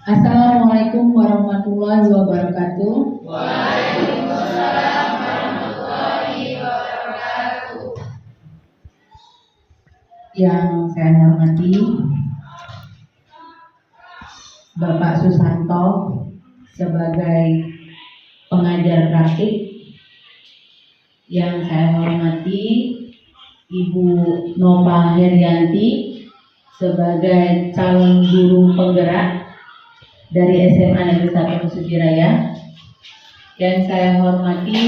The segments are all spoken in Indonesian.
Assalamualaikum warahmatullahi wabarakatuh. Waalaikumsalam warahmatullahi wabarakatuh. Yang saya hormati Bapak Susanto sebagai pengajar praktik, yang saya hormati Ibu Nova Herianti sebagai calon guru penggerak dari SMA Negeri 1 Mesujiraya, yang saya hormati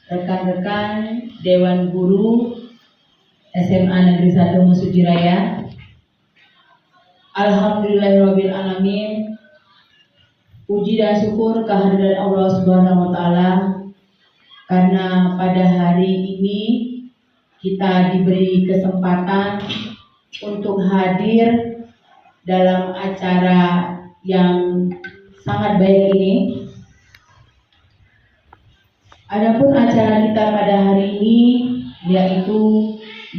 rekan-rekan Dewan Guru SMA Negeri 1 Mesujiraya. Alhamdulillahirabbil alamin. Puji dan syukur kehadiran Allah Subhanahu wa taala karena pada hari ini kita diberi kesempatan untuk hadir dalam acara yang sangat baik ini. Adapun acara kita pada hari ini yaitu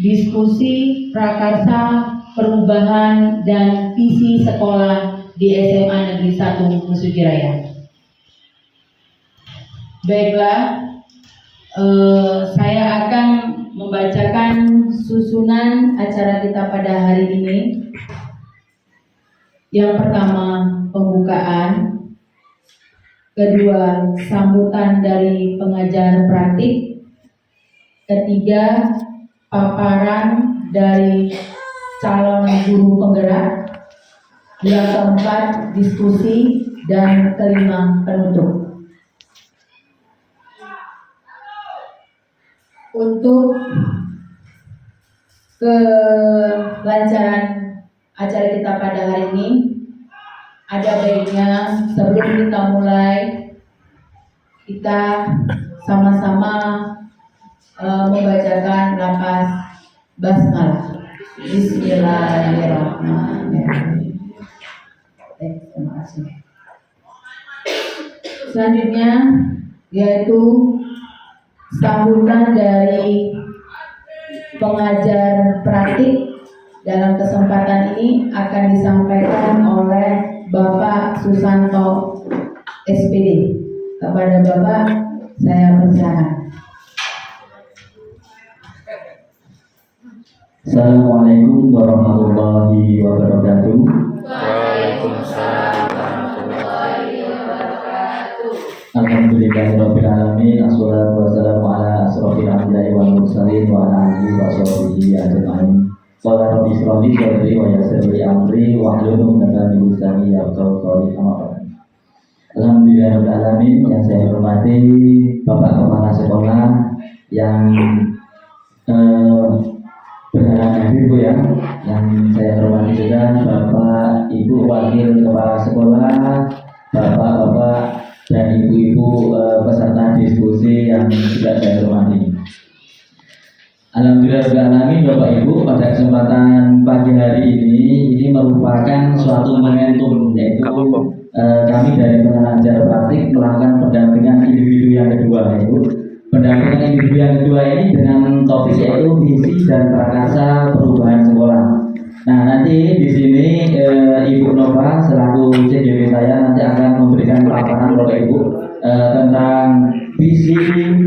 diskusi prakarsa perubahan dan visi sekolah di SMA Negeri 1 Mesujiraya. Baiklah, saya akan membacakan susunan acara kita pada hari ini. Yang pertama, pembukaan. Kedua, sambutan dari pengajar praktik. Ketiga, paparan dari calon guru penggerak. Yang keempat, diskusi. Dan kelima, penutup. Untuk kelancaran acara kita pada hari ini, ada baiknya sebelum kita mulai, kita sama-sama membacakan lafaz basmalah. Bismillahirrahmanirrahim. Terima kasih. Selanjutnya yaitu sambutan dari pengajar praktik. Dalam kesempatan ini akan disampaikan oleh Bapak Susanto SPD. Kepada Bapak saya persilakan. Assalamualaikum warahmatullahi wabarakatuh. Waalaikumsalam warahmatullahi wabarakatuh. Alhamdulillahirabbil alamin. Assalatu wassalamu ala asrofil anbiya'i wal mursalin wa ala alihi wa sahbihi ajmain. Qala rabbi shrah li sadri wa yassir li amri wahlul 'uqdatam min lisani yafqahu qawli. Alhamdulillahirabbil alamin. Yang saya hormati Bapak Kepala Sekolah yang berhalangan hadir Bu ya. Yang saya hormati juga Bapak Ibu Wakil Kepala Sekolah, Bapak-bapak dan ibu-ibu peserta diskusi yang juga saya hormati. Alhamdulillahirrahmanirrahim. Bapak Ibu, pada kesempatan pagi hari ini merupakan suatu momentum, yaitu kami dari pengajar praktik melakukan pendampingan individu yang kedua, yaitu pendampingan individu yang kedua ini dengan topik yaitu visi dan prakarsa perubahan sekolah. Nah, nanti di sini Ibu Nova selaku CGW saya nanti akan memberikan paparan Bapak Ibu tentang visi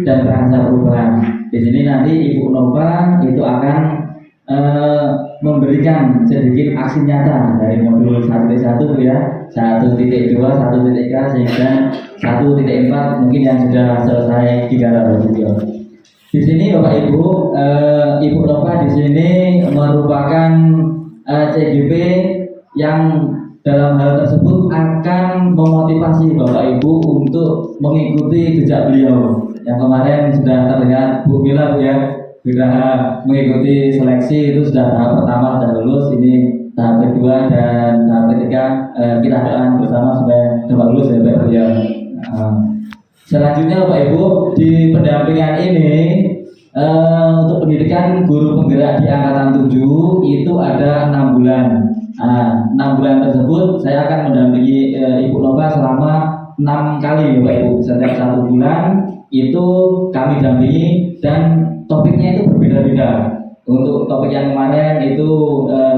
dan prakarsa perubahan. Di sini nanti Ibu Nova itu akan memberikan sedikit aksi nyata dari modul 1.1 ya, 1.2, 1.3 sehingga 1.4 mungkin yang sudah selesai digarap juga. Di sini Bapak Ibu, Ibu Nova di sini merupakan CGP yang dalam hal tersebut akan memotivasi Bapak Ibu untuk mengikuti jejak beliau. Yang kemarin sudah terlihat Bu Mila Bu ya, sudah mengikuti seleksi, itu sudah tahap pertama sudah lulus, ini tahap kedua dan tahap ketiga kita doakan bersama supaya dapat lulus ya Bapak beliau. Selanjutnya Bapak Ibu, di pendampingan ini untuk pendidikan guru penggerak di angkatan 7 itu ada 6 bulan. 6 bulan tersebut saya akan mendampingi Ibu Nova selama 6 kali Bapak Ibu. Setiap 1 bulan itu kami dampingi dan topiknya itu berbeda-beda. Untuk topik yang kemarin itu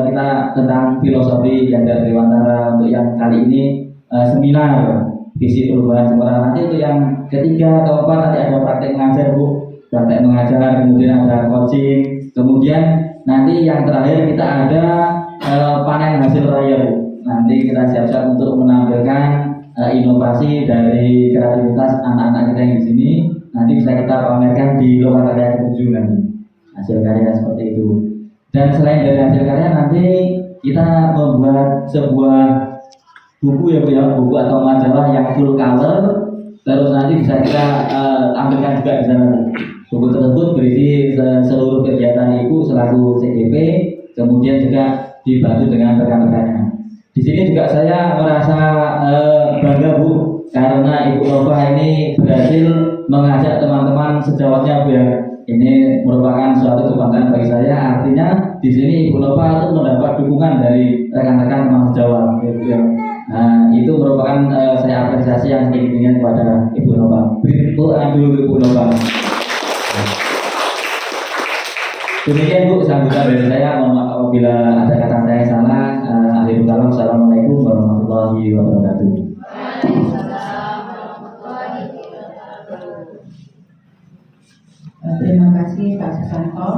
kita tentang filosofi gender dewantara. Untuk yang kali ini seminar visi perubahan sekolah. Nanti untuk yang ketiga, keempat nanti ada praktek mengajar Bu, praktek mengajar, kemudian ada coaching, kemudian nanti yang terakhir kita ada panen hasil raya Bu. Nanti kita siap-siap untuk menampilkan inovasi dari kreativitas anak-anak kita yang di sini. Nanti bisa kita pamerkan di lomba karya ke-7 nanti. Hasil karya seperti itu. Dan selain dari hasil karya nanti kita membuat sebuah buku ya Bu ya, buku atau majalah yang full color. Terus nanti bisa kita tampilkan juga di sana. Buku tersebut berisi seluruh kegiatan Ibu selaku CDP, kemudian juga dibantu dengan rekan-rekannya. Di sini juga saya merasa bangga Bu, karena Ibu Nova ini berhasil mengajak teman-teman sejawatnya Bu ya. Ini merupakan suatu kebanggaan bagi saya. Artinya di sini Ibu Nova itu mendapat dukungan dari rekan-rekan teman sejawat. Gitu ya. Nah, itu merupakan saya apresiasi yang tinggi kepada Ibu Nova. Beri dulu Ibu Nova. Demikian Bu, sambutan dari saya. Mohon maaf apabila ada kata saya yang salah. Akhirul kalam. Assalamualaikum warahmatullahi wabarakatuh. Terima kasih Pak Susanto.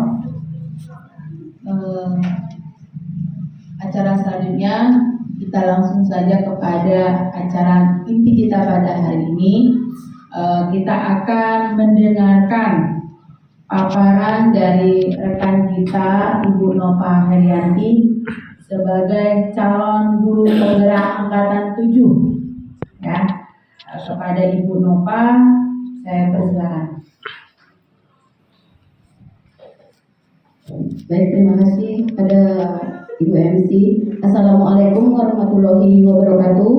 Acara selanjutnya kita langsung saja kepada acara inti kita pada hari ini. Kita akan mendengarkan paparan dari rekan kita Ibu Nova Herianti sebagai calon guru penggerak angkatan 7. Ya, kepada Ibu Nova saya persilakan. Baik, terima kasih pada Ibu MC. Assalamualaikum warahmatullahi wabarakatuh.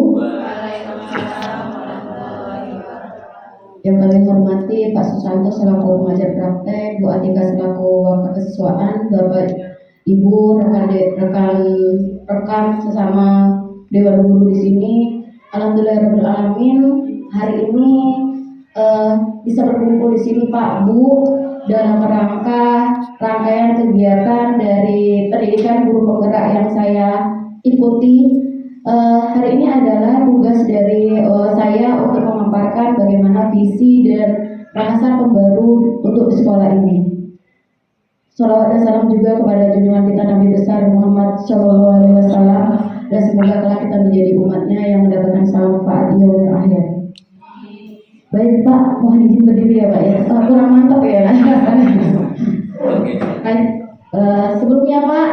Yang kami hormati Pak Susanto selaku pengajar praktek, Bu Atika selaku wakil kesiswaan, Bapak Ibu, rekan sesama Dewan Guru di sini. Alhamdulillahirabbil alamin, hari ini bisa berkumpul di sini Pak Bu dalam rangkaian kegiatan dari pendidikan guru penggerak yang saya ikuti. Hari ini adalah tugas dari saya untuk memaparkan bagaimana visi dan rasa pembaru untuk sekolah ini. Salawat dan salam juga kepada junjungan kita Nabi besar Muhammad SAW, dan semoga kelak kita menjadi umatnya yang mendapatkan syafaat di yaumil akhir. Baik Pak, mohon izin berdiri ya Pak ya. Kurang mantap ya. Baik, sebelumnya Pak,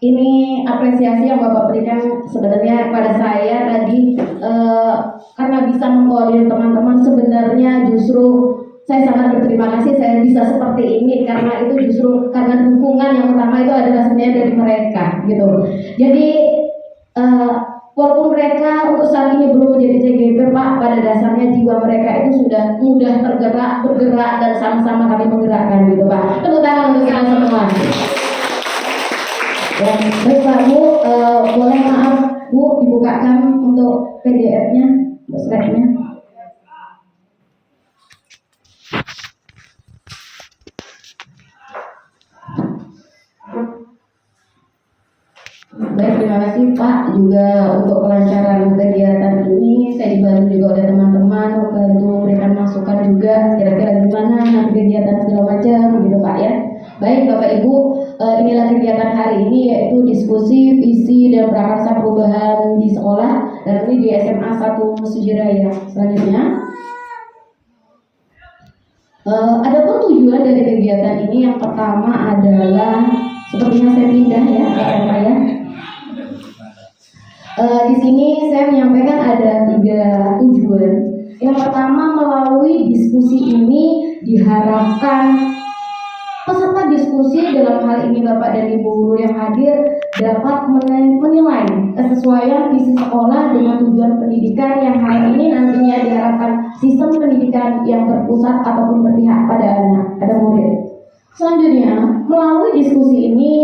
ini apresiasi yang Bapak berikan sebenarnya pada saya tadi, karena bisa mengkoordinir teman-teman. Sebenarnya justru saya sangat berterima kasih saya bisa seperti ini, karena itu justru karena dukungan yang utama itu adalah sebenarnya dari mereka gitu. Jadi walaupun mereka untuk saat ini belum menjadi CGP Pak, pada dasarnya jiwa mereka itu sudah mudah bergerak dan sama-sama kami menggerakkan gitu Pak. Tepuk tangan untuk kita semua. Ya, baik Pak Bu, boleh maaf Bu dibukakan untuk PDF-nya, untuk slide-nya. Baik, terima kasih Pak juga untuk kelancaran kegiatan ini. Saya dibantu juga oleh teman-teman, membantu memberikan masukan juga kira-kira gimana nanti kegiatan segala macam gitu Pak ya. Baik Bapak Ibu, inilah kegiatan hari ini, yaitu diskusi visi dan prakarsa perubahan di sekolah, dan ini di SMA 1 Mesjid Raya. Selanjutnya, adapun tujuan dari kegiatan ini yang pertama adalah, sepertinya saya pindah ya Pak ya. Di sini saya menyampaikan ada 3 tujuan. Yang pertama, melalui diskusi ini diharapkan peserta diskusi, dalam hal ini Bapak dan Ibu guru yang hadir, dapat menilai kesesuaian visi sekolah dengan tujuan pendidikan yang hal ini nantinya diharapkan sistem pendidikan yang berpusat ataupun berpihak pada anak, pada murid. Selanjutnya, melalui diskusi ini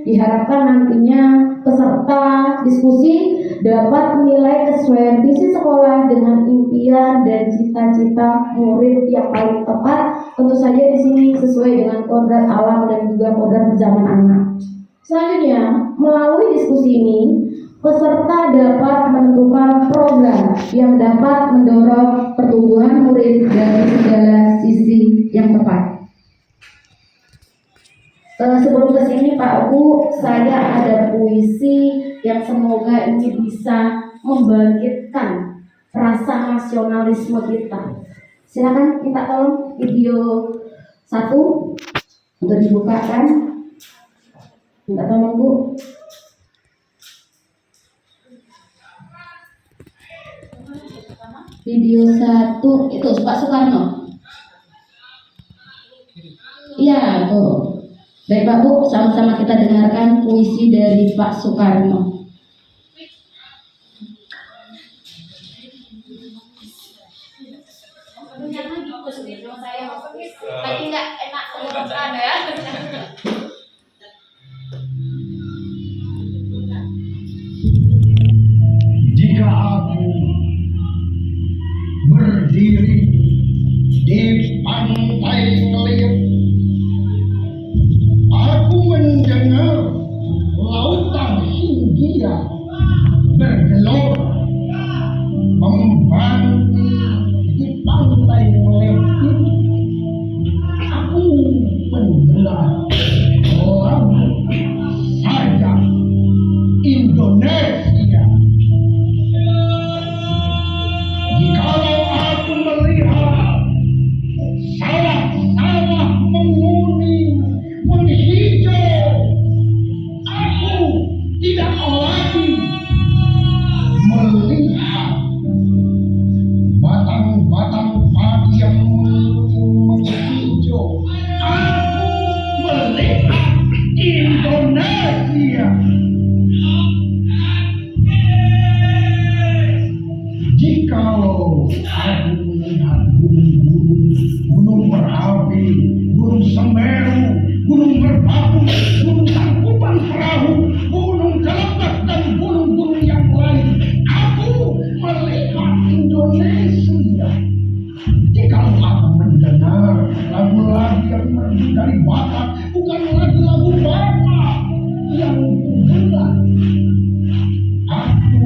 diharapkan nantinya peserta diskusi dapat menilai kesesuaian visi sekolah dengan impian dan cita-cita murid yang paling tepat. Tentu saja di sini sesuai dengan kodrat alam dan juga kodrat zaman anak. Selanjutnya, melalui diskusi ini peserta dapat menentukan program yang dapat mendorong pertumbuhan murid dari segala sisi yang tepat. Sebelum ke sini Pak Bu, saya ada puisi yang semoga ini bisa membangkitkan rasa nasionalisme kita. Silakan minta tolong video 1 untuk dibukakan. Minta tolong Bu. Video 1 itu Pak Soekarno. Iya, tuh. Baik Pak Bu, sama-sama kita dengarkan puisi dari Pak Soekarno. Tapi nggak enak tenggorokan ya. Jika aku berdiri di pantai Ngeliat, aku mendengar lautan Hindia bergelora membantu di pantai Ngeliat itu. Aku mendengar lagu sajak Indonesia. Jikalau aku melihat sawah-sawah menguning, menghijau, aku tidak lagi melihat batang-batang padi yang menghijau. Aku melihat Indonesia. Jikalau aku melihat gunung Merapi, gunung Semeru, gunung Merbabu, gunung Tangkuban Perahu, gunung Kelebak dan gunung-gunung yang lain, aku melihat Indonesia. Jikalau aku mendengar lagu-lagu yang merdu dari Batak, bukan lagu-lagu Batak yang kudengar, aku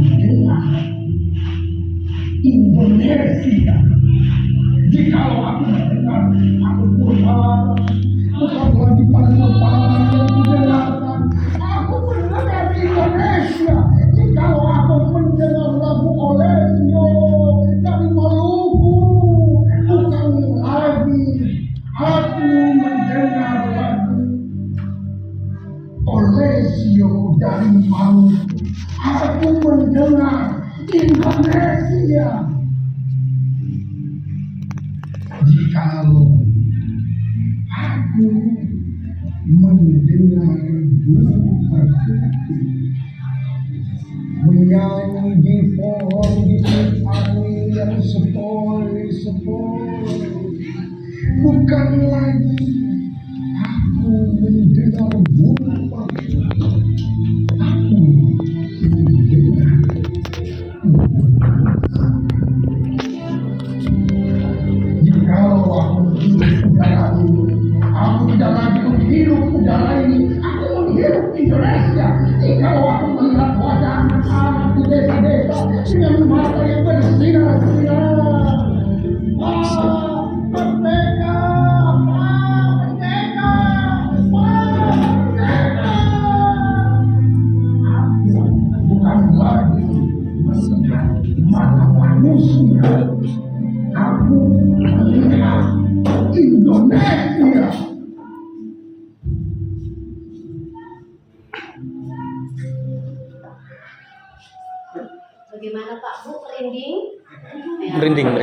mendengar Indonesia. Jikalau aku mendengar aku putar, bukan lagi pada yang kudengarkan, aku mendengar Indonesia. Jikalau aku mendengar lagu Olesio dari Maluku, bukan lagi aku mendengar lagu Olesio dari Maluku, aku mendengar Indonesia. Jikalau aku mendengar burung merpati menyanyi di pohon di angin yang sepoi-sepoi, bukan lagi aku mendengar burung merpati, aku mendengar jikalau aku menghirup udara ini, aku tidak lagi menghirup udara ini, aku menghirup Indonesia. Jikalau aku melihat wajah anak-anak di desa-desa dengan mata yang bersinar-sinar, merdeka, merdeka, merdeka. Aku bukan lagi melihat mata manusia, aku melihat Indonesia. Bagaimana Pak Bu, merinding? Merinding.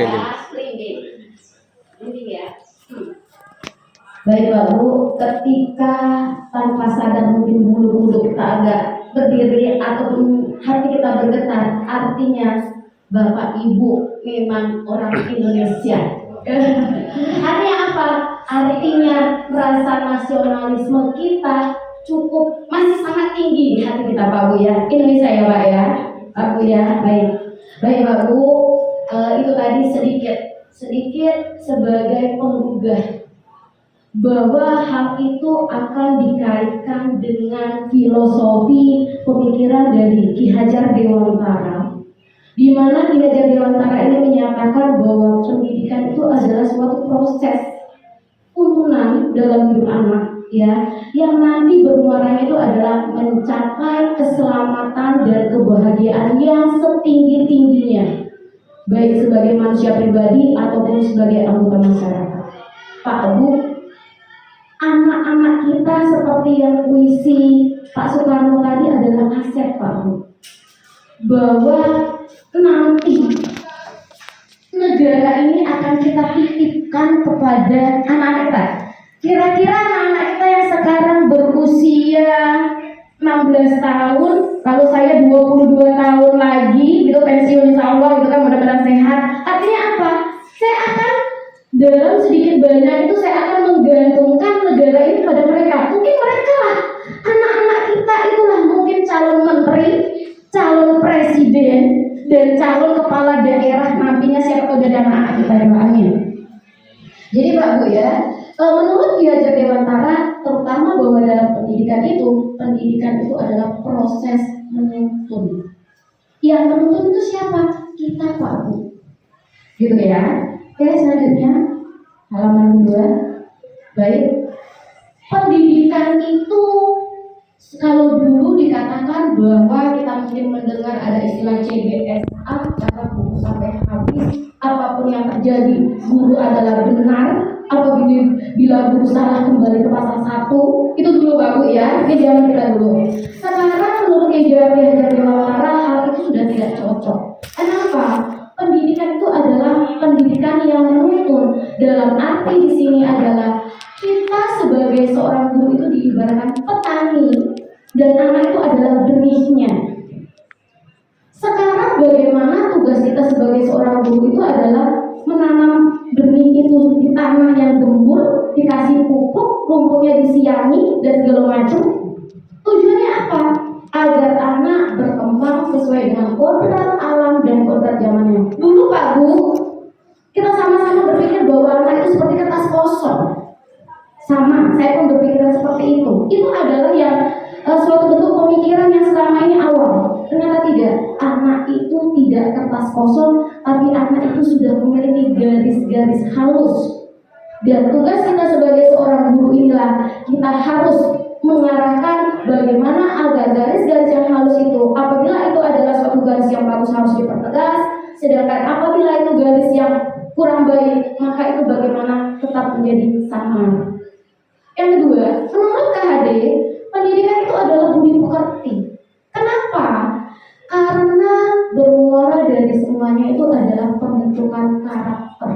Merinding ya. Baik Pak Bu, ketika tanpa sadar mungkin bulu-bulu kita agak berdiri ataupun hati kita bergetar, artinya Bapak Ibu memang orang Indonesia. Artinya apa? Artinya rasa nasionalisme kita masih sangat tinggi di hati kita, Pak Bu ya. Indonesia ya Pak ya, Pak Bu ya. Baik Pak Bu. Itu tadi sedikit sebagai penggugah bahwa hal itu akan dikaitkan dengan filosofi pemikiran dari Ki Hajar Dewantara, di mana Ki Hajar Dewantara ini menyatakan bahwa pendidikan itu adalah suatu proses tuntunan dalam hidup anak, ya, yang nanti bermuaranya itu adalah mencapai keselamatan dan kebahagiaan yang setinggi-tingginya, baik sebagai manusia pribadi ataupun sebagai anggota masyarakat. Pak Bu, anak-anak kita seperti yang puisi Pak Soekarno tadi adalah aset, Pak Bu, bahwa nanti negara ini akan kita titipkan kepada anak-anak kita. Kira-kira anak-anak kita yang sekarang berusia 16 tahun, kalau saya 22 tahun lagi gitu pensiun insya Allah, itu kan mudah-mudahan sehat. Artinya apa? Saya akan dalam sedikit banyak itu saya akan menggantungkan negara ini pada mereka. Mungkin mereka lah, anak-anak kita itulah mungkin calon menteri, calon presiden, dan calon kepala daerah nantinya, siapa tahu dari anak-anak kita yang amin. Jadi Pak Bu ya, menurut Ki Hajar Dewantara terutama bahwa dalam pendidikan itu adalah proses menuntun. Yang menuntun itu siapa? Kita Pak Bu. Gitu ya. Oke, selanjutnya halaman 2. Baik. Pendidikan itu kalau dulu dikatakan bahwa kita mungkin mendengar ada istilah CBSA, kata buku sampai habis, apapun yang terjadi guru adalah benar, apabila guru salah kembali ke pasal 1. Itu dulu Pak Bu ya, ini zaman kita dulu. Sekarang menurut Ki Hajar Dewantara hal itu sudah tidak cocok. Kenapa? Pendidikan itu adalah pendidikan yang menuntun. Dalam arti di sini adalah kita sebagai seorang guru itu diibaratkan petani dan anak itu adalah benihnya. Sekarang bagaimana tugas kita sebagai seorang guru itu adalah menanam benih itu di tanah yang gembur, dikasih pupuk, rumputnya disiangi dan segala macam. Tujuannya apa? Agar anak berkembang sesuai dengan kodrat alam dan kodrat zamannya. Dulu Pak Bu, kita sama-sama berpikir bahwa anak itu seperti kertas kosong. Sama, saya pun berpikiran seperti itu. Itu adalah yang suatu bentuk pemikiran yang selama ini awal. Ternyata tidak. Anak itu tidak kertas kosong, tapi anak itu sudah memiliki garis-garis halus. Dan tugas kita sebagai seorang guru inilah kita harus mengarahkan bagaimana agar garis-garis yang halus itu, apabila itu adalah suatu garis yang bagus harus dipertegas, sedangkan apabila itu garis yang kurang baik, maka itu bagaimana tetap menjadi sama. Yang kedua, menurut KHD, pendidikan itu adalah budi pekerti. Kenapa? Karena bermuara dari semuanya itu adalah pembentukan karakter.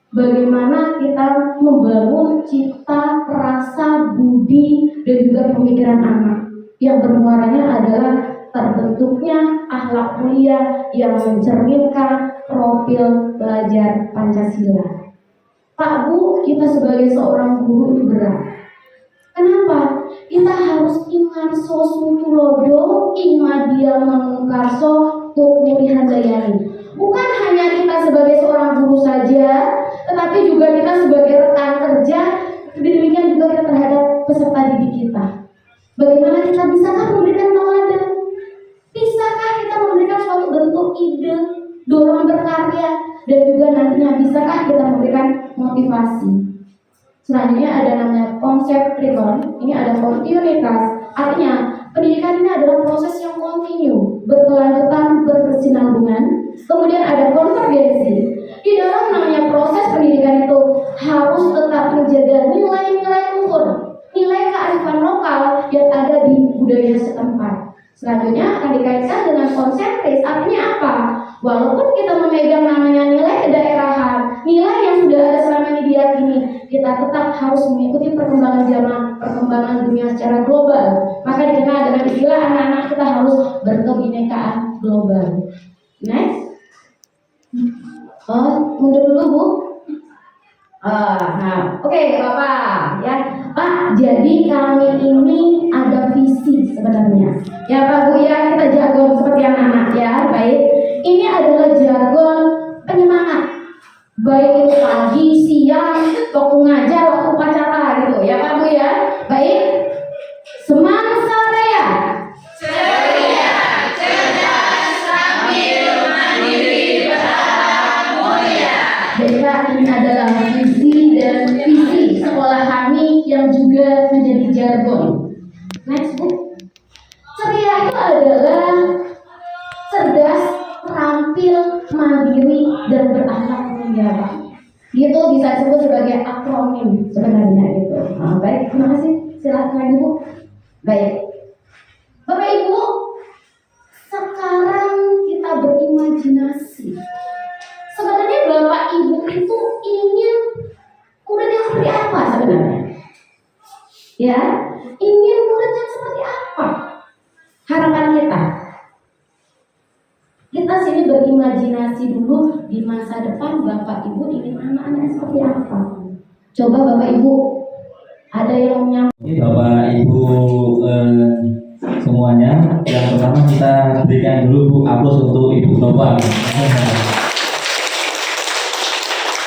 Bagaimana kita membangun cita, rasa, budi, dan juga pemikiran anak yang bermuaranya adalah terbentuknya akhlak mulia yang mencerminkan profil belajar Pancasila. Pak Bu, kita sebagai seorang guru itu berat. Kenapa? Kita harus ingat sosutulodo, ingmadial mangkarso, tukuri handayani. Bukan hanya kita sebagai seorang guru saja, tetapi juga kita sebagai rekan kerja, demikian juga kita terhadap peserta didik kita. Bagaimana kita bisakah memberikan teladan? Bisakah kita memberikan suatu bentuk ide, dorongan berkarya, dan juga nantinya bisakah kita memberikan motivasi? Selanjutnya ada namanya konsep trikon. Ini ada kontinuitas. Artinya pendidikan ini adalah proses yang kontinu, berkelanjutan, berkesinambungan. Kemudian ada konvergensi. Di dalam namanya proses pendidikan itu harus tetap menjaga nilai-nilai luhur, nilai kearifan lokal yang ada di budaya setempat. Selanjutnya akan dikaitkan dengan konsentris. Artinya apa? Walaupun kita memegang namanya nilai kedaerahan, nilai yang sudah ada selama ini diyakini, kita tetap harus mengikuti perkembangan zaman, perkembangan dunia secara global. Maka dikenal dengan istilah anak-anak kita harus berkebinekaan global. Next. Mundur dulu Bu. Oke, Bapak, ya. Pak, jadi kami ini ada visi sebenarnya. Ya Pak Bu ya, kita jargon seperti anak-anak ya, baik. Ini adalah jargon penyemangat. Baik itu pagi, siang, waktu ngajar, waktu upacara gitu ya Pak Bu ya. Baik. Semangsa Raya. Ceria, cerdas, sambil mandiri, mulia. Baiklah, ini adalah visi dan visi sekolah kami yang juga menjadi jargon. Next Bu. Ceria itu adalah cerdas, terampil, mandiri, dan berakhlak mulia Pak. Itu bisa disebut sebagai akronim sebenarnya itu. Baik, terima kasih. Silakan Ibu. Baik. Bapak Ibu, sekarang kita berimajinasi. Sebenarnya Bapak Ibu itu ingin murid yang seperti apa sebenarnya? Ya, ingin murid yang seperti apa? Harapan kita. Kita sini berimajinasi dulu di masa depan Bapak Ibu ingin anak-anaknya seperti apa? Coba Bapak Ibu, ada yang Ini Bapak Ibu semuanya, yang pertama kita berikan dulu Bu aplaus untuk Ibu Nova.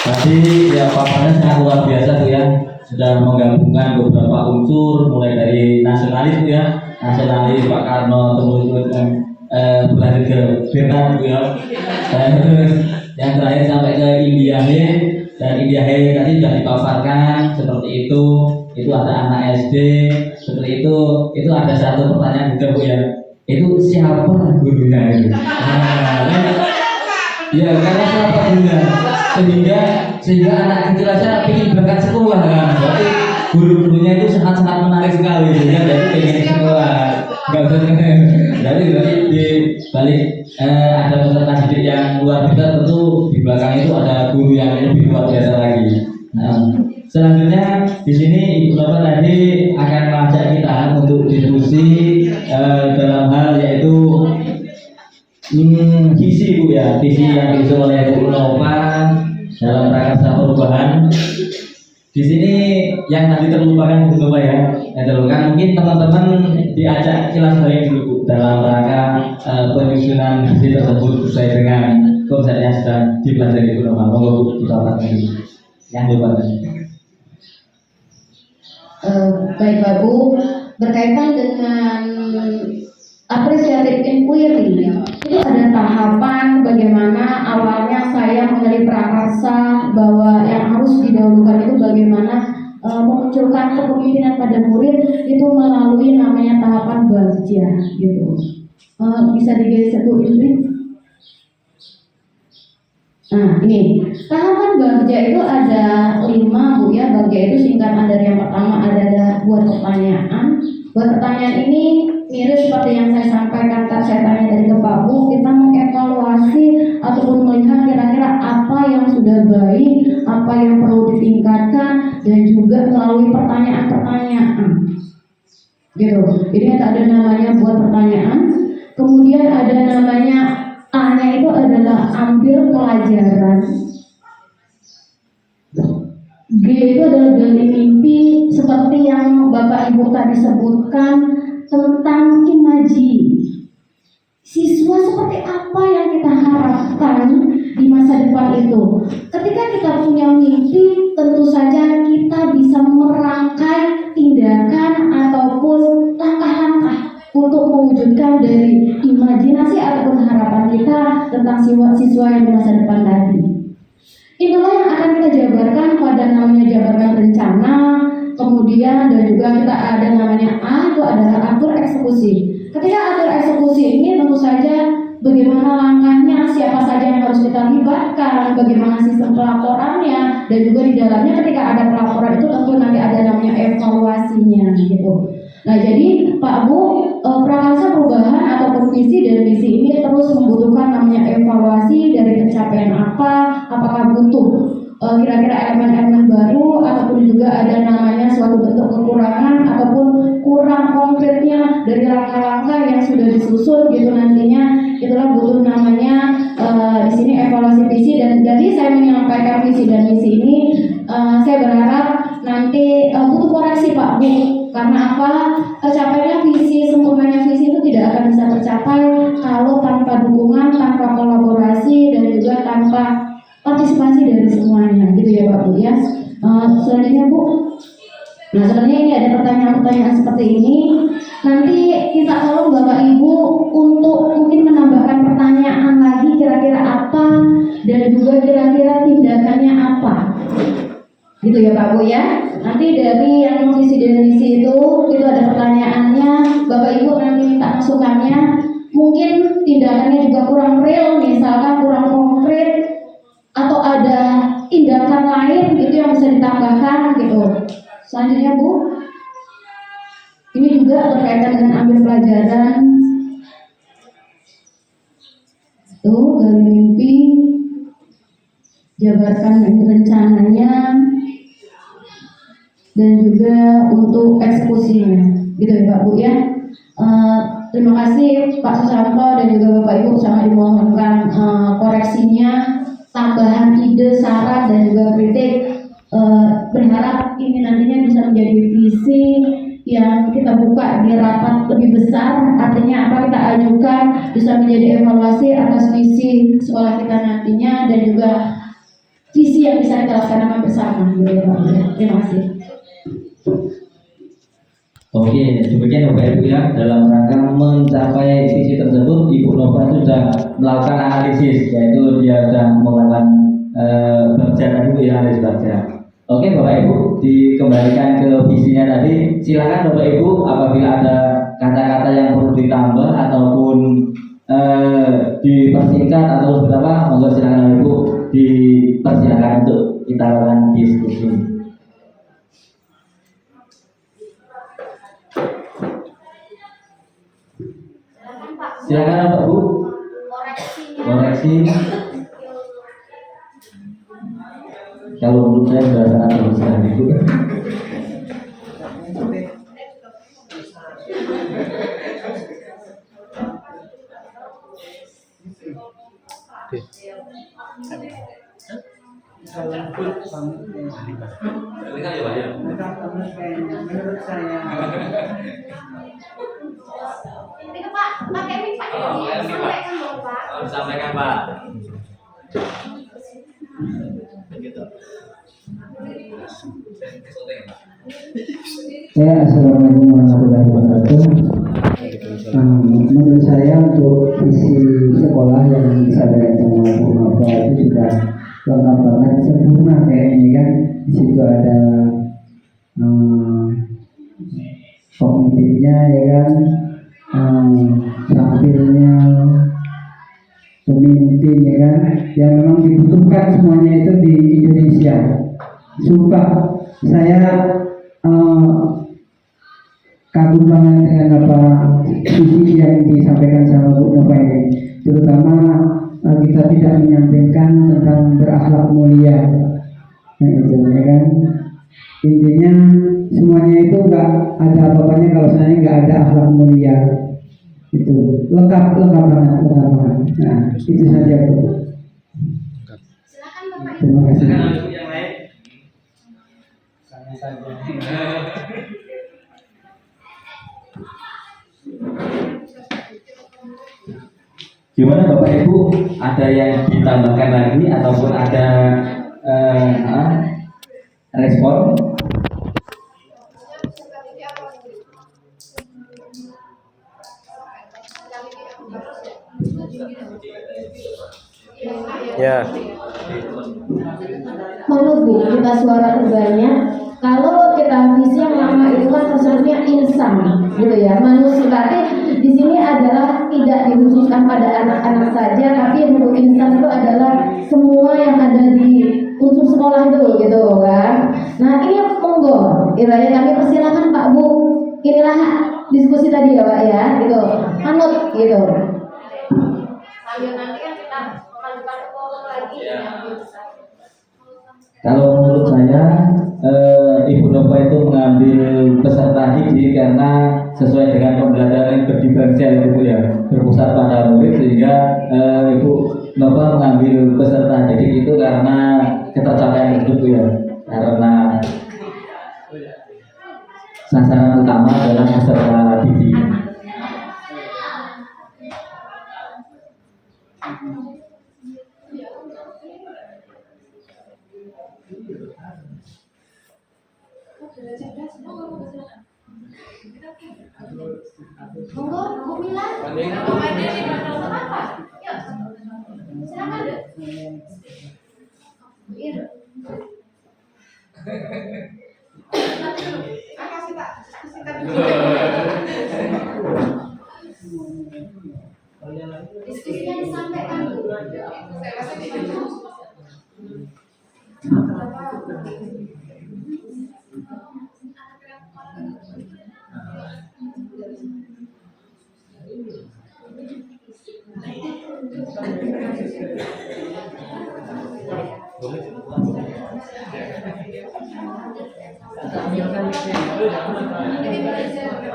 Tadi ya paparannya sangat luar biasa Bu ya, sudah menggabungkan beberapa unsur mulai dari nasionalis Bu ya, nasionalis Pak Karno, kemudian berlanjut ke Vietnam Bu ya, terus yang terakhir sampai ke India dan India tadi sudah dipaparkan seperti itu ada anak SD seperti itu ada satu pertanyaan juga Bu ya, itu siapa gurunya itu? Ya karena siapa gurunya sehingga anak kecil aja ingin berangkat sekolah kan, berarti guru-gurunya itu sangat menarik sekali sehingga jadi ingin sekolah. Nggak usah berarti di balik ada peserta didik yang luar biasa, tentu di belakang itu ada guru yang lebih luar biasa lagi. Nah, selanjutnya di sini Ibu Nova tadi akan mengajak kita untuk diskusi dalam hal yaitu visi Bu ya, visi yang disusun oleh Bu Nova dalam rangka perubahan. Di sini yang tadi terlupakan Bu Nova ya, yang terlupakan mungkin teman-teman diajak kilas balik dulu Bu dalam rangka penyusunan visi tersebut sesuai dengan konsep yang sedang dipelajari Bu Nova. Monggo Bu ditolak lagi yang lupa tadi. Baik Pak Bu, berkaitan dengan appreciative inquiry, itu ada tahapan bagaimana awalnya saya mengenali prakarsa bahwa yang harus didahulukan itu bagaimana memunculkan kepemimpinan pada murid itu melalui namanya tahapan bagja gitu. Bisa digeser Bu ini. Nah ini tahapan bagja itu ada 5 Bu ya. Bagja itu singkatan dari yang pertama adalah buat pertanyaan. Buat pertanyaan ini mirip seperti yang saya sampaikan tadi, saya tanya dari ke Pak Bu, kita mengevaluasi ataupun melihat kira-kira apa yang sudah baik, apa yang perlu ditingkatkan, dan juga melalui pertanyaan-pertanyaan gitu. Jadi ada namanya buat pertanyaan, kemudian ada namanya A-nya itu adalah ambil pelajaran, G itu adalah gali mimpi seperti yang Bapak Ibu tadi sebutkan tentang imaji. Siswa seperti apa yang kita harapkan di masa depan itu. Ketika kita punya mimpi, tentu saja kita bisa merangkai tindakan ataupun langkah-langkah untuk mewujudkan dari imajinasi ataupun harapan kita tentang siswa yang di masa depan tadi. Itulah yang akan kita jabarkan pada namanya jabarkan rencana, kemudian dan juga kita ada namanya A, itu adalah atur eksekusi. Ketika atur eksekusi ini tentu saja bagaimana langkahnya, siapa saja yang harus kita libatkan, bagaimana sistem pelaporannya, dan juga di dalamnya ketika ada pelaporan itu tentu nanti ada namanya evaluasinya gitu. Nah jadi Pak Bu, prakarsa perubahan ataupun visi dan misi ini terus membutuhkan namanya evaluasi dari pencapaian apa, apakah butuh kira-kira elemen-elemen baru ataupun juga ada namanya suatu bentuk kekurangan ataupun kurang konkretnya dari langkah-langkah yang sudah disusun gitu nantinya, itulah butuh namanya di sini evaluasi visi, dan jadi saya menyampaikan visi dan misi ini, saya berharap nanti butuh koreksi Pak Bu, karena apa? Tercapainya visi, sempurnanya visi itu tidak akan bisa tercapai kalau tanpa dukungan, tanpa kolaborasi, dan juga tanpa partisipasi dari semuanya, gitu ya Pak Bu ya. Selanjutnya Bu, nah sebenarnya ini ada pertanyaan-pertanyaan seperti ini. Nanti kita tolong Bapak Ibu untuk mungkin menambahkan pertanyaan lagi, kira-kira apa, dan juga kira-kira tindakannya apa, gitu ya Pak Bu ya. Nanti dari yang visi dan misi itu ada pertanyaannya, Bapak Ibu nanti minta masukannya. Mungkin tindakannya juga kurang real, misalkan kurang konkret, atau ada tindakan lain gitu yang bisa ditambahkan gitu. Selanjutnya Bu, ini juga berkaitan dengan ambil pelajaran. Tuh, gali mimpi, jabarkan rencananya, dan juga untuk eksekusinya, gitu ya Pak Bu ya. Terima kasih Pak Susanto dan juga Bapak Ibu, sangat dimohonkan koreksinya, tambahan ide, saran, dan juga kritik. Berharap ini nantinya bisa menjadi visi yang kita buka di rapat lebih besar, artinya apa kita ajukan bisa menjadi evaluasi atas visi sekolah kita nantinya, dan juga visi yang bisa kita laksanakan bersama. Terima kasih. Oke, demikian Bapak Ibu ya, dalam rangka mencapai visi tersebut, Ibu Nova itu sudah melakukan analisis, yaitu dia sudah melakukan baca tadi ya, analisis baca. Oke Bapak Ibu, dikembalikan ke visinya tadi. Silakan Bapak Ibu apabila ada kata-kata yang perlu ditambah ataupun dipersingkat atau berapa, monggo silakan Bapak Ibu dipersilakan untuk kita lakukan diskusi. Silakan Bapak Bu. Koreksi. Kalau menurut saya sudah sangat bagus sekali itu. Menurut saya itu Pak, pakai mic Pak, sampaikan dong Pak. Sampaikan Pak. Ya, assalamualaikum warahmatullahi wabarakatuh. Menurut saya untuk visi sekolah yang disampaikan sama Bu Nova itu sudah lengkap banget, sempurna kayaknya kan. Di situ ada kognitifnya ya kan, tampilnya, pemimpin ya kan, yang memang dibutuhkan semuanya itu di Indonesia. Sumpah saya kagum banget dengan apa visi yang disampaikan sama Bu Nova ini, terutama kita tidak menyampaikan tentang berakhlak mulia, nah itu ya kan. Intinya semuanya itu nggak ada apa-apanya kalau saya nggak ada akhlak mulia. Itu lengkap banget. Nah itu saja Bu. Silakan Bapak Ibu. Terima kasih. Yang lain. Saya saja. Gimana Bapak Ibu, ada yang ditambahkan lagi ataupun ada respon? Ya. Menurut Bu, kita suara terbanyak. Kalau kita visi yang lama itu kan sebenarnya insan, gitu ya. Manusia berarti di sini adalah tidak dikhususkan pada anak-anak saja, tapi untuk insan itu adalah semua yang ada di unsur sekolah itu, gitu kan. Nah ini monggo, kiranya kami persilakan Pak Bu. Inilah diskusi tadi ya Pak ya, gitu. Anut, gitu. Sambil nanti kan kita mengajukan forum lagi yang lebih besar. Kalau menurut saya Ibu Nova itu mengambil peserta didik karena sesuai dengan pembelajaran yang berdiferensial itu ya, berpusat pada murid, sehingga Ibu Bapak mengambil peserta didik itu karena ketercapaian hidup ya, karena sasaran utama adalah peserta didik. Monggo, Bu Mila. Kenapa? Yuk, silakan deh. Iya. Makasih Pak. Diskusinya disampaikan Bu.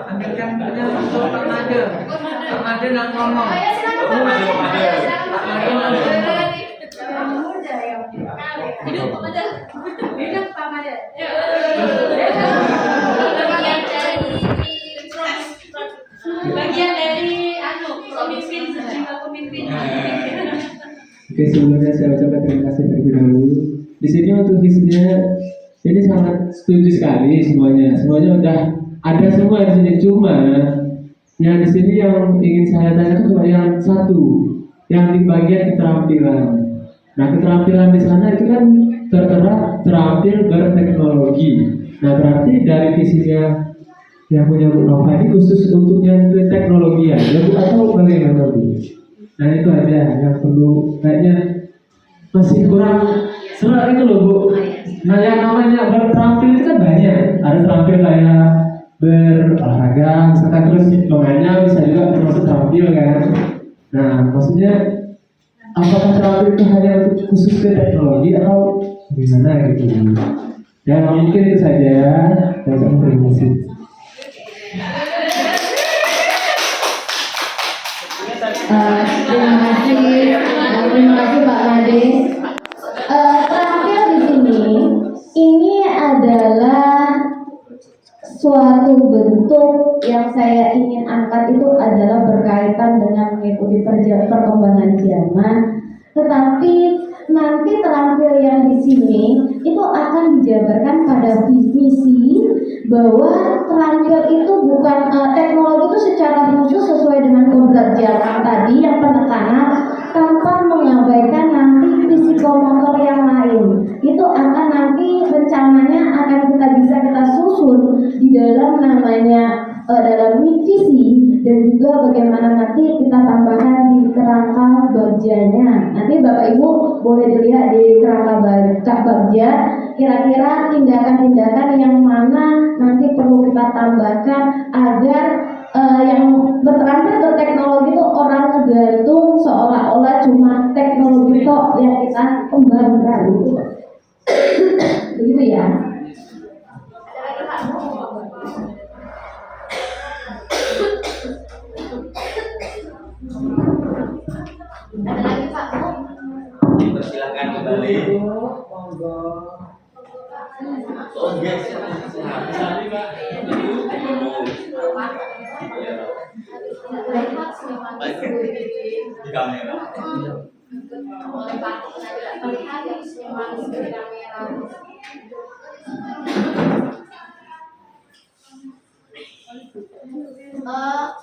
Ambilkan punya Pak Made. Pak Made nak ngomong. Ayo silakan Pak Made. Silakan Pak Made. Hidup Pak Made. Hidup Pak Made. Bagian dari pemimpin sejumlah pemimpin. Oke, sebelumnya saya ucapkan terima kasih terlebih dahulu. Di sini untuk visinya ini sangat setuju sekali semuanya. Semuanya udah ada semua di sini. Cuma yang di sini yang ingin saya tanyakan cuma yang satu, yang di bagian keterampilan. Nah, keterampilan di sana itu kan tertera terampil berteknologi. Nah, berarti dari visinya yang punya Bu Nova ini khusus untuk yang teknologi ya, Bu, atau bagaimana Bu? Nah, itu aja yang perlu, kayaknya masih kurang serak itu loh Bu. Nah, yang namanya berterampil itu kan banyak. Ada terampil kayak berolahraga, misalkan, terus loganya bisa juga termasuk terampil kan. Nah, maksudnya apakah terampil itu hanya untuk khusus ke teknologi atau gimana gitu? Ya mungkin itu saja. Terima kasih. Terima kasih Pak Made. Terampil di sini ini adalah suatu bentuk yang saya ingin angkat itu adalah berkaitan dengan mengikuti perkembangan zaman, tetapi nanti terampil yang di sini itu akan dijabarkan pada misi bahwa terampil itu bukan teknologi itu secara khusus sesuai dengan kodrat zaman tadi yang penekanan tanpa mengabaikan nanti psikomotor yang lain. Itu akan nanti rencananya akan kita susun di dalam namanya dalam visi, dan juga bagaimana nanti kita tambahkan di kerangka bagjanya. Nanti Bapak Ibu boleh dilihat di kerangka bagja kira-kira tindakan-tindakan yang mana nanti perlu kita tambahkan agar yang berterampil ke teknologi itu orang ngegantung seolah-olah cuma teknologi kok yang kita kembangkan gitu. Begitu ya. Ada lagi Pak Bu? Dipersilakan kembali. Oh yes. Di kamera.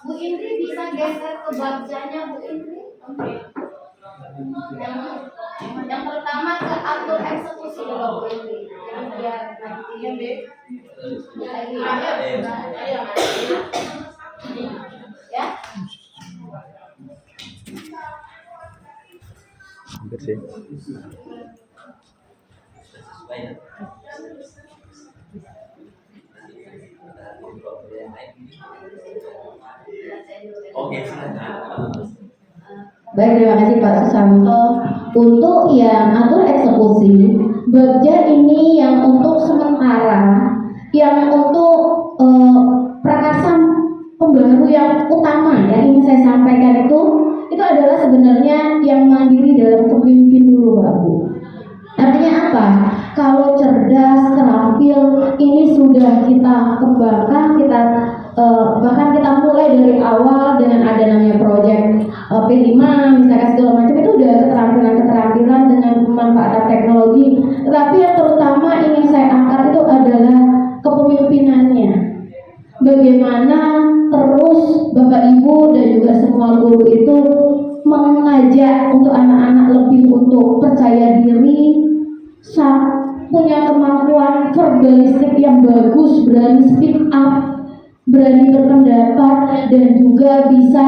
Bu Indri bisa geser ke bagjanya Bu Indri? Yang pertama ke atur eksekusi dulu Bu Indri. Yang biar nanti ya. Hampir sih. Oke, Baik, terima kasih Pak Susanto. Untuk yang atur eksekusi, bagja ini yang untuk sementara, yang untuk prakarsa pembaharu yang utama yang ingin saya sampaikan itu adalah sebenarnya yang mandiri dalam apa? Kalau cerdas, terampil, ini sudah kita kembangkan, bahkan kita mulai dari awal dengan ada namanya proyek P5 misalkan segala macam, itu udah keterampilan dengan pemanfaatan teknologi. Tetapi yang terutama ingin saya angkat itu adalah kepemimpinannya. Bagaimana terus Bapak Ibu dan juga semua guru itu mengajak untuk anak-anak lebih untuk percaya diri, punya kemampuan verbalistik yang bagus, berani speak up, berani berpendapat, dan juga bisa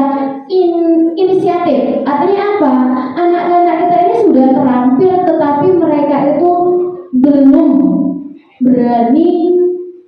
inisiatif. Artinya apa? Anak-anak kita ini sudah terampil, tetapi mereka itu belum berani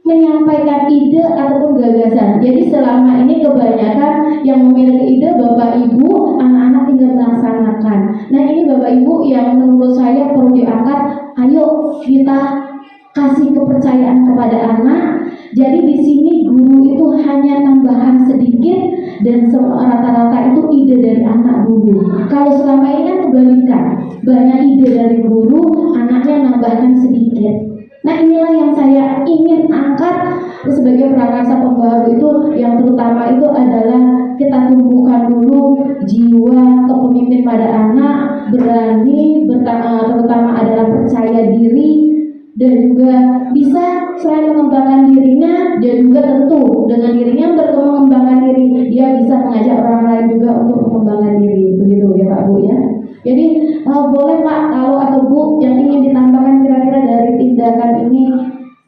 menyampaikan ide ataupun gagasan. Jadi selama ini kebanyakan yang memiliki ide Bapak Ibu, anak-anak tinggal melaksanakan. Nah, ini Bapak Ibu yang menurut saya perlu diangkat. Ayo kita kasih kepercayaan kepada anak. Jadi di sini guru itu hanya tambahan sedikit dan rata-rata itu ide dari anak guru. Kalau selama ini kan kebalikan, banyak ide dari guru, anaknya nambahkan sedikit. Nah, inilah yang saya ingin angkat sebagai prakarsa pembaharu itu, yang terutama itu adalah kita tumbuhkan dulu jiwa kepemimpinan pada anak, berani, terutama adalah percaya diri, dan juga bisa selain mengembangkan dirinya, dia juga tentu dengan dirinya mengembangkan diri, dia bisa mengajak orang lain juga untuk mengembangkan diri. Begitu ya Pak Bu ya. Jadi boleh Pak kalau atau Bu yang ingin ditambahkan kira-kira dari tindakan ini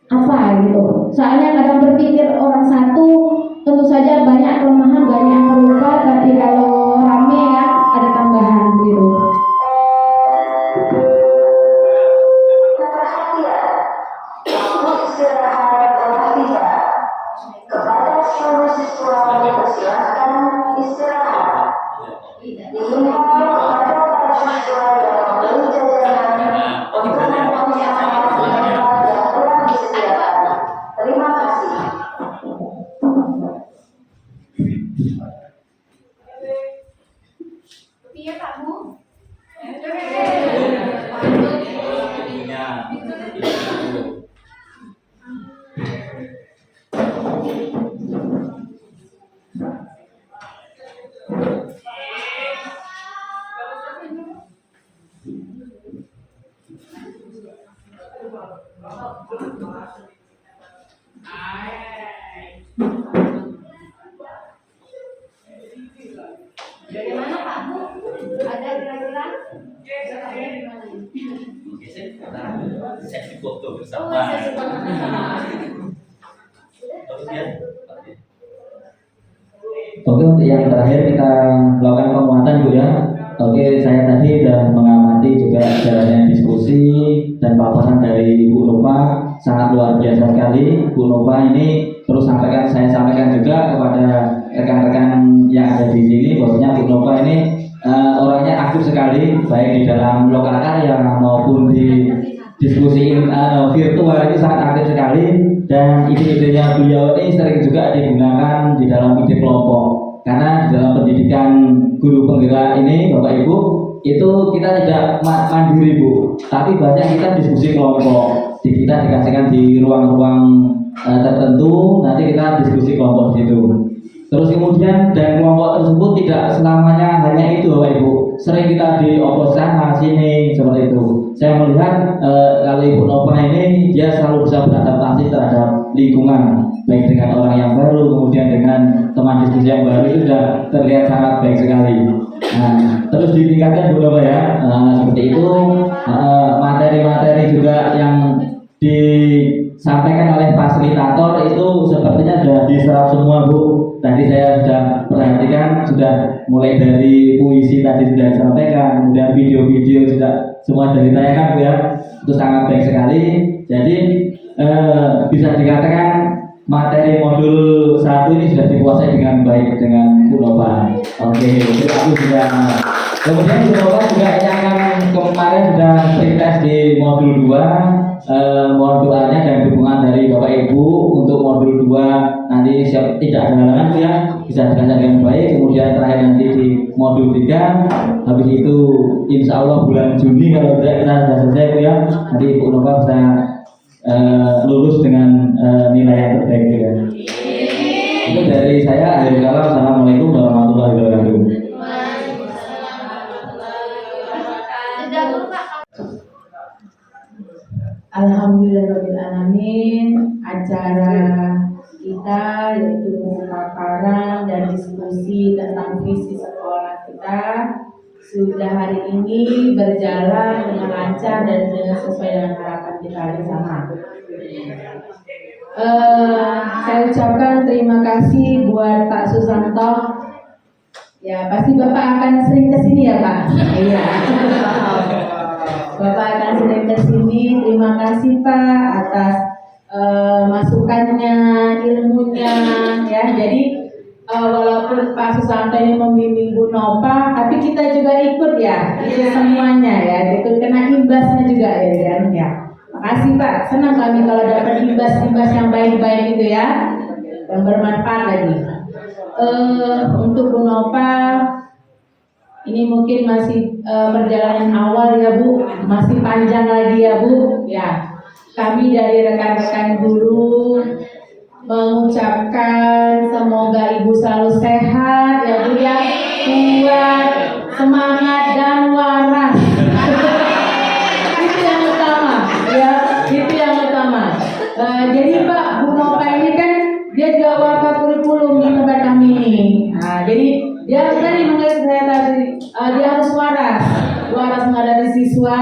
apa gitu. Soalnya kadang berpikir orang satu, tentu saja banyak kelemahan, banyak yang terlupa, tapi kalau rame kan ada tambahan gitu. Kepada seluruh siswa dipersilahkan istirahat. Dihimbau kepada para siswa yang membeli jajanan untuk mempunyai tempat yang telah disediakan. Terima kasih. Iya Pak Bu. Bagaimana Pak Bu? Ada kira-kira? Sesi foto Oh, bersama. sesi foto bersama. Oke, untuk yang terakhir kita melakukan penguatan Bu ya. Oke, saya tadi sudah mengamati juga jalannya diskusi dan paparan dari Bu Nova, sangat luar biasa sekali. Bu Nova ini terus saya sampaikan juga kepada rekan-rekan yang ada di sini, bahwasanya Bu Nova ini orangnya aktif sekali, baik di dalam lokal karya maupun di diskusi virtual ini sangat aktif sekali, dan ide-idenya beliau ini sering juga digunakan di dalam ide kelompok. Karena di dalam pendidikan guru penggerak ini Bapak Ibu itu kita tidak mandiri Bu, tapi banyak kita diskusi kelompok. Kita dikasihkan di ruang-ruang tertentu, nanti kita diskusi kelompok di situ. Terus kemudian dan kelompok tersebut tidak selamanya hanya itu Bapak Ibu, sering kita di opos sana sini seperti itu. Saya melihat kalau Ibu Nova ini dia selalu bisa beradaptasi terhadap lingkungan, baik dengan orang yang baru, kemudian dengan teman diskusi yang baru, itu sudah terlihat sangat baik sekali. Nah, terus ditingkatkan Bu Nova ya, seperti itu. Materi-materi juga yang disampaikan oleh fasilitator itu sepertinya sudah diserap semua Bu. Tadi saya sudah perhatikan, sudah mulai dari puisi tadi sudah disampaikan, kemudian video-video sudah semua sudah ditayangkan Bu ya. Itu sangat baik sekali. Jadi bisa dikatakan materi modul 1 ini sudah dikuasai dengan baik dengan Bu Nova. Oke, itu sudah. Kemudian Bu Nova juga yang kemarin sudah tes di modul 2. Mohon doanya dan dukungan dari Bapak Ibu untuk modul 2 nanti tidak ada halangan ya, bisa dilancarkan dengan baik. Kemudian terakhir nanti di modul 3, habis itu insya Allah bulan Juni kalau tidak kita sudah selesai ya, nanti nanti Ibu Nova bisa lulus dengan nilai yang terbaik juga. Itu dari saya. Akhir kata, assalamualaikum warahmatullahi wabarakatuh. Sudah dulu Pak. Alhamdulillahirrahmanirrahim. Acara kita yaitu pemaparan dan diskusi tentang visi sekolah kita sudah hari ini berjalan dengan lancar dan dengan sesuai dengan harapan kita bersama. Saya ucapkan terima kasih buat Pak Susanto. Ya, pasti Bapak akan sering kesini ya Pak. Iya. Bapak akan sering kesini. Terima kasih Pak atas masukannya, ilmunya, ya. Jadi walaupun Pak Susanto ini membimbing Bu Nova, tapi kita juga ikut ya, itu semuanya ya, ikut kena imbasnya juga ya kan ya. Makasih Pak, senang kami kalau dapat imbas-imbas yang baik-baik itu ya, yang bermanfaat lagi. Untuk Bu Nova, ini mungkin masih perjalanan awal ya Bu, masih panjang lagi ya Bu. Ya, kami dari rekan-rekan guru mengucapkan semoga Ibu selalu sehat ya Bu ya, kuat, semangat dan waras. Itu yang utama ya, itu yang utama. Jadi Pak, Bu Nova ini kan dia juga wafat kurikulum di tempat kami ini. Nah, jadi dia tadi mengenai saya tadi, dia harus waras menghadapi siswa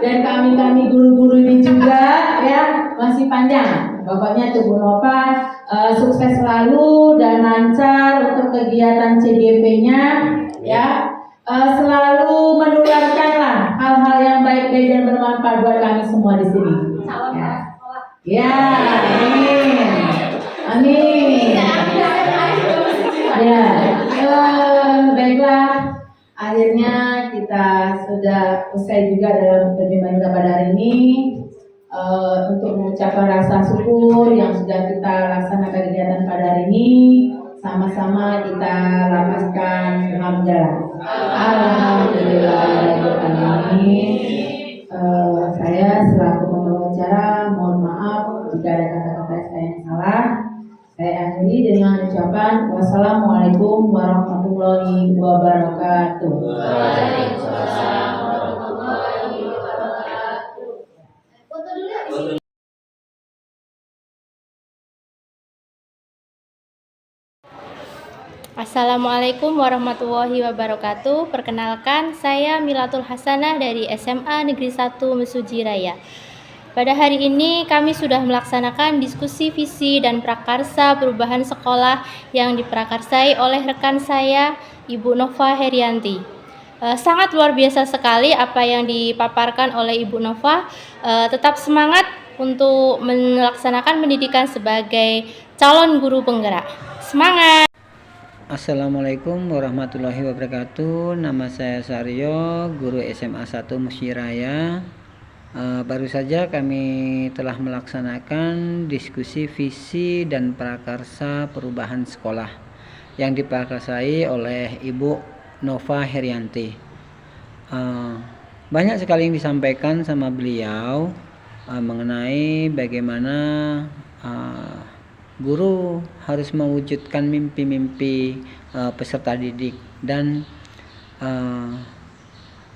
dan kami guru-guru ini juga ya, masih panjang. Pokoknya tuh Bu Nova sukses selalu dan lancar untuk kegiatan CGP-nya ya. Selalu menularkanlah hal-hal yang baik-baik dan bermanfaat buat kami semua di sini. Salam Ya. sekolah. Ya, amin. Amin. Ya, baiklah. Akhirnya kita sudah usai juga dalam perjumpaan kita pada hari ini. Untuk mengucapkan rasa syukur yang sudah kita laksanakan kegiatan pada hari ini, sama-sama kita lapaskan hamdalah. Alhamdulillahirobbilalamin. Saya selaku pembawa acara mohon maaf jika ada kata-kata saya yang salah. Saya akhiri dengan ucapan wassalamualaikum warahmatullahi wabarakatuh. Waalaikumsalam warahmatullahi wabarakatuh. Foto dulu ya di sini. Assalamualaikum warahmatullahi wabarakatuh. Perkenalkan, saya Milatul Hasanah dari SMA Negeri 1 Mesuji Raya. Pada hari ini kami sudah melaksanakan diskusi visi dan prakarsa perubahan sekolah yang diprakarsai oleh rekan saya, Ibu Nova Herianti. Sangat luar biasa sekali apa yang dipaparkan oleh Ibu Nova. Tetap semangat untuk melaksanakan pendidikan sebagai calon guru penggerak. Semangat! Assalamualaikum warahmatullahi wabarakatuh. Nama saya Saryo, guru SMA 1 Mesuji Raya. Baru saja kami telah melaksanakan diskusi visi dan prakarsa perubahan sekolah yang diprakarsai oleh Ibu Nova Herianti. Banyak sekali yang disampaikan sama beliau mengenai bagaimana guru harus mewujudkan mimpi-mimpi peserta didik dan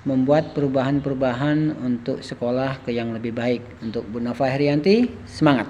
membuat perubahan-perubahan untuk sekolah ke yang lebih baik. Untuk Bu Nova Herianti, semangat!